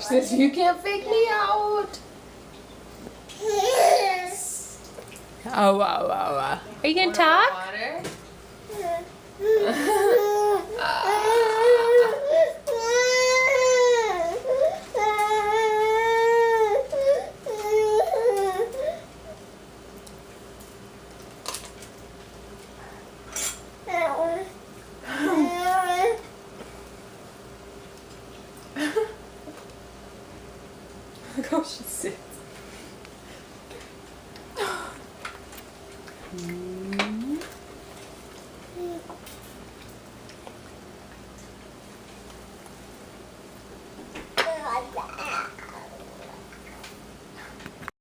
She says, you can't fake me out. Oh, wow, wow, wow. Are you gonna talk? Water? Look how she sits.